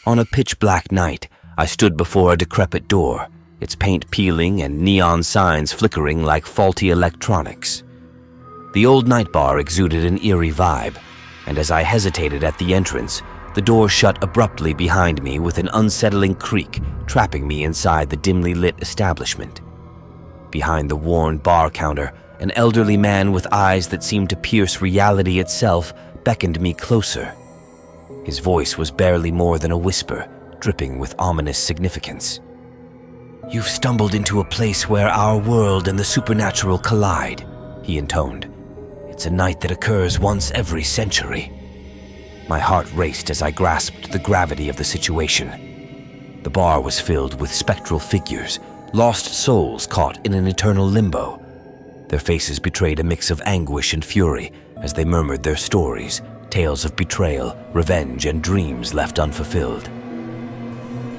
On a pitch-black night, I stood before a decrepit door, its paint peeling and neon signs flickering like faulty electronics. The old night bar exuded an eerie vibe, and as I hesitated at the entrance, the door shut abruptly behind me with an unsettling creak, trapping me inside the dimly lit establishment. Behind the worn bar counter, an elderly man with eyes that seemed to pierce reality itself beckoned me closer. His voice was barely more than a whisper, dripping with ominous significance. "You've stumbled into a place where our world and the supernatural collide," he intoned. "It's a night that occurs once every century." My heart raced as I grasped the gravity of the situation. The bar was filled with spectral figures, lost souls caught in an eternal limbo. Their faces betrayed a mix of anguish and fury as they murmured their stories, tales of betrayal, revenge, and dreams left unfulfilled.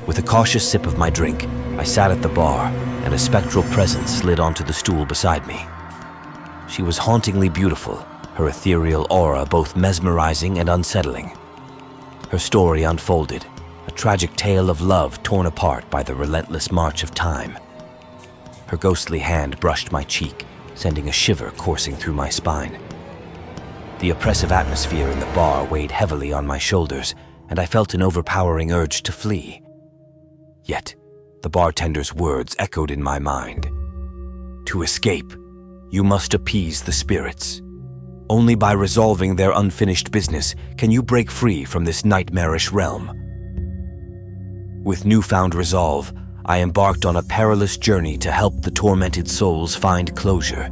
With a cautious sip of my drink, I sat at the bar, and a spectral presence slid onto the stool beside me. She was hauntingly beautiful, her ethereal aura both mesmerizing and unsettling. Her story unfolded, a tragic tale of love torn apart by the relentless march of time. Her ghostly hand brushed my cheek, sending a shiver coursing through my spine. The oppressive atmosphere in the bar weighed heavily on my shoulders, and I felt an overpowering urge to flee. Yet, the bartender's words echoed in my mind. "To escape, you must appease the spirits. Only by resolving their unfinished business can you break free from this nightmarish realm." With newfound resolve, I embarked on a perilous journey to help the tormented souls find closure.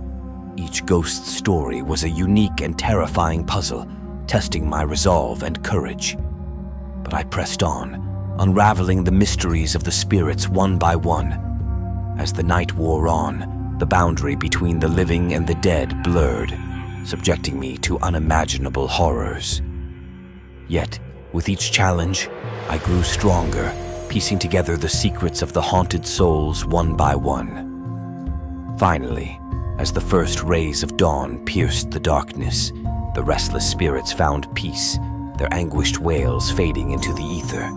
Each ghost's story was a unique and terrifying puzzle, testing my resolve and courage. But I pressed on, unraveling the mysteries of the spirits one by one. As the night wore on, the boundary between the living and the dead blurred, subjecting me to unimaginable horrors. Yet, with each challenge, I grew stronger, piecing together the secrets of the haunted souls one by one. Finally, as the first rays of dawn pierced the darkness, the restless spirits found peace, their anguished wails fading into the ether.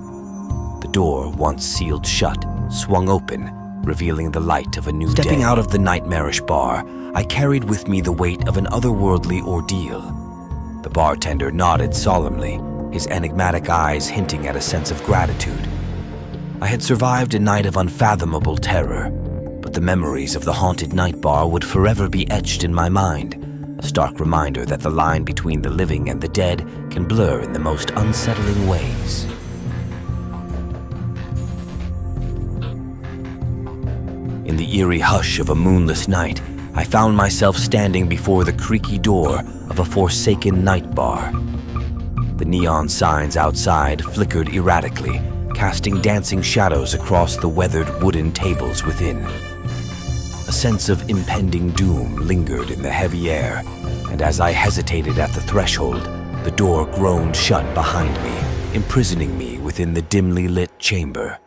The door, once sealed shut, swung open, revealing the light of a new day. Stepping out of the nightmarish bar, I carried with me the weight of an otherworldly ordeal. The bartender nodded solemnly, his enigmatic eyes hinting at a sense of gratitude. I had survived a night of unfathomable terror, but the memories of the haunted night bar would forever be etched in my mind, a stark reminder that the line between the living and the dead can blur in the most unsettling ways. In the eerie hush of a moonless night, I found myself standing before the creaky door of a forsaken night bar. The neon signs outside flickered erratically, casting dancing shadows across the weathered wooden tables within. A sense of impending doom lingered in the heavy air, and as I hesitated at the threshold, the door groaned shut behind me, imprisoning me within the dimly lit chamber.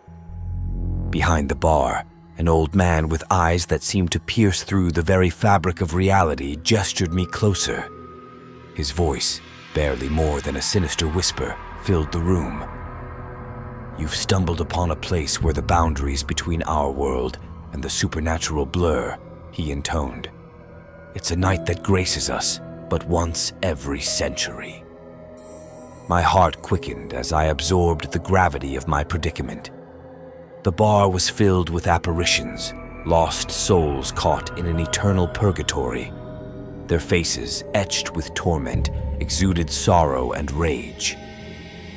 Behind the bar, an old man with eyes that seemed to pierce through the very fabric of reality gestured me closer. His voice, barely more than a sinister whisper, filled the room. "You've stumbled upon a place where the boundaries between our world and the supernatural blur," he intoned. "It's a night that graces us, but once every century." My heart quickened as I absorbed the gravity of my predicament. The bar was filled with apparitions, lost souls caught in an eternal purgatory. Their faces, etched with torment, exuded sorrow and rage.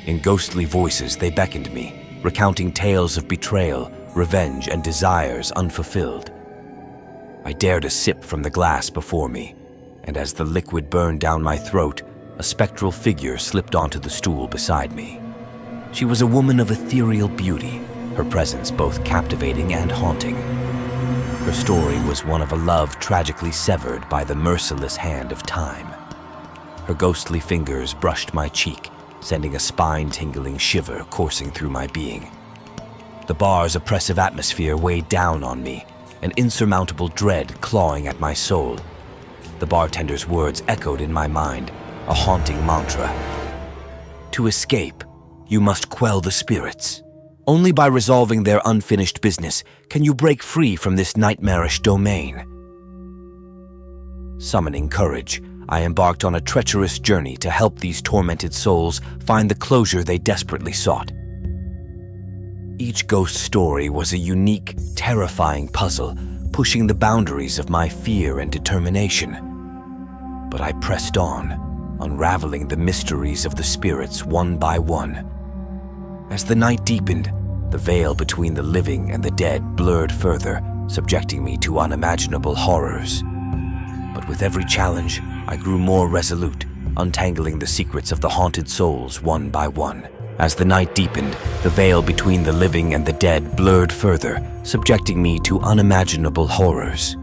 In ghostly voices, they beckoned me, recounting tales of betrayal, revenge, and desires unfulfilled. I dared a sip from the glass before me, and as the liquid burned down my throat, a spectral figure slipped onto the stool beside me. She was a woman of ethereal beauty, her presence both captivating and haunting. Her story was one of a love tragically severed by the merciless hand of time. Her ghostly fingers brushed my cheek, sending a spine-tingling shiver coursing through my being. The bar's oppressive atmosphere weighed down on me, an insurmountable dread clawing at my soul. The bartender's words echoed in my mind, a haunting mantra. "To escape, you must quell the spirits. Only by resolving their unfinished business can you break free from this nightmarish domain. Summoning courage, I embarked on a treacherous journey to help these tormented souls find the closure they desperately sought. Each ghost story was a unique, terrifying puzzle, pushing the boundaries of my fear and determination. But I pressed on, unraveling the mysteries of the spirits one by one. As the night deepened, the veil between the living and the dead blurred further, subjecting me to unimaginable horrors. But with every challenge, I grew more resolute, untangling the secrets of the haunted souls one by one. As the night deepened, the veil between the living and the dead blurred further, subjecting me to unimaginable horrors.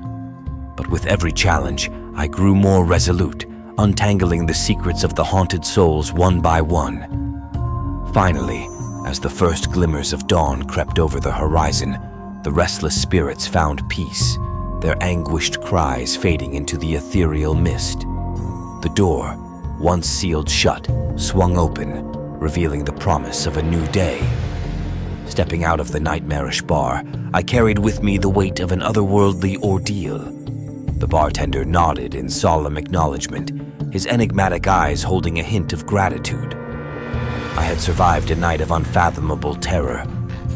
But with every challenge, I grew more resolute, untangling the secrets of the haunted souls one by one. Finally, as the first glimmers of dawn crept over the horizon, the restless spirits found peace, their anguished cries fading into the ethereal mist. The door, once sealed shut, swung open, revealing the promise of a new day. Stepping out of the nightmarish bar, I carried with me the weight of an otherworldly ordeal. The bartender nodded in solemn acknowledgement, his enigmatic eyes holding a hint of gratitude. I had survived a night of unfathomable terror,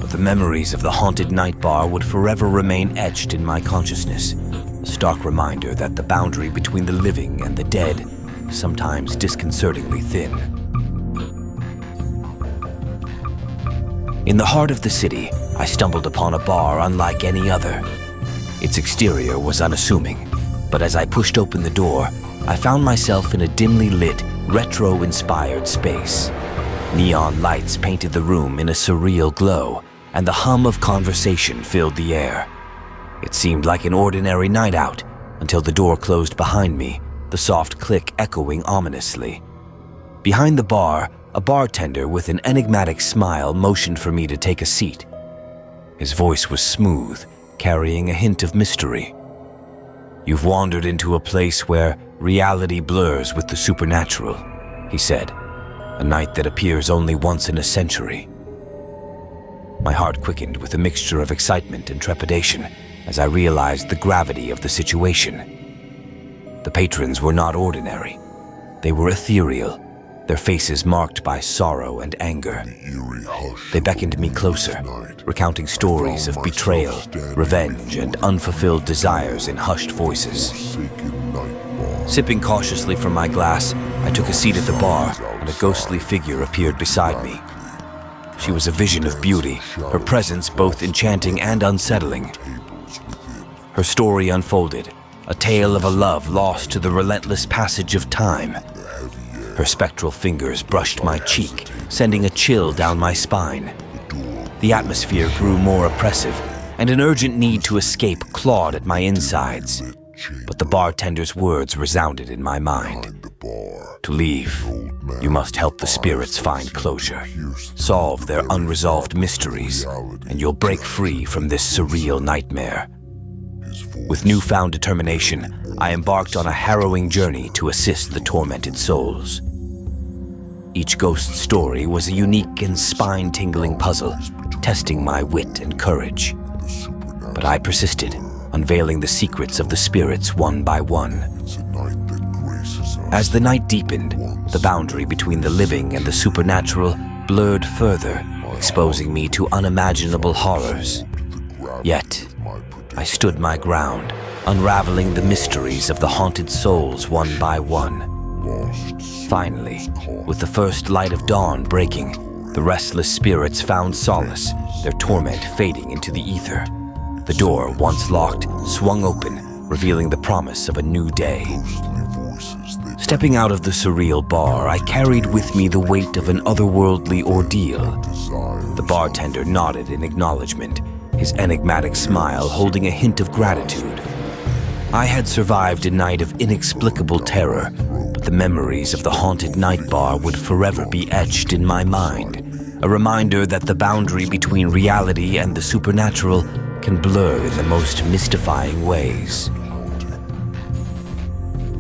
but the memories of the haunted night bar would forever remain etched in my consciousness, a stark reminder that the boundary between the living and the dead is sometimes disconcertingly thin. In the heart of the city, I stumbled upon a bar unlike any other. Its exterior was unassuming, but as I pushed open the door, I found myself in a dimly lit, retro-inspired space. Neon lights painted the room in a surreal glow, and the hum of conversation filled the air. It seemed like an ordinary night out, until the door closed behind me, the soft click echoing ominously. Behind the bar, a bartender with an enigmatic smile motioned for me to take a seat. His voice was smooth, carrying a hint of mystery. "You've wandered into a place where reality blurs with the supernatural," he said. "A night that appears only once in a century." My heart quickened with a mixture of excitement and trepidation as I realized the gravity of the situation. The patrons were not ordinary. They were ethereal, their faces marked by sorrow and anger. They beckoned me closer, recounting stories of betrayal, revenge, and unfulfilled desires in hushed voices. Sipping cautiously from my glass, I took a seat at the bar, and a ghostly figure appeared beside me. She was a vision of beauty, her presence both enchanting and unsettling. Her story unfolded, a tale of a love lost to the relentless passage of time. Her spectral fingers brushed my cheek, sending a chill down my spine. The atmosphere grew more oppressive, and an urgent need to escape clawed at my insides. But the bartender's words resounded in my mind. "To leave, you must help the spirits find closure, solve their unresolved mysteries, and you'll break free from this surreal nightmare." With newfound determination, I embarked on a harrowing journey to assist the tormented souls. Each ghost story was a unique and spine-tingling puzzle, testing my wit and courage. But I persisted, unveiling the secrets of the spirits one by one. As the night deepened, the boundary between the living and the supernatural blurred further, exposing me to unimaginable horrors. Yet, I stood my ground, unraveling the mysteries of the haunted souls one by one. Finally, with the first light of dawn breaking, the restless spirits found solace, their torment fading into the ether. The door, once locked, swung open, revealing the promise of a new day. Stepping out of the surreal bar, I carried with me the weight of an otherworldly ordeal. The bartender nodded in acknowledgement, his enigmatic smile holding a hint of gratitude. I had survived a night of inexplicable terror, but the memories of the haunted night bar would forever be etched in my mind, a reminder that the boundary between reality and the supernatural can blur in the most mystifying ways.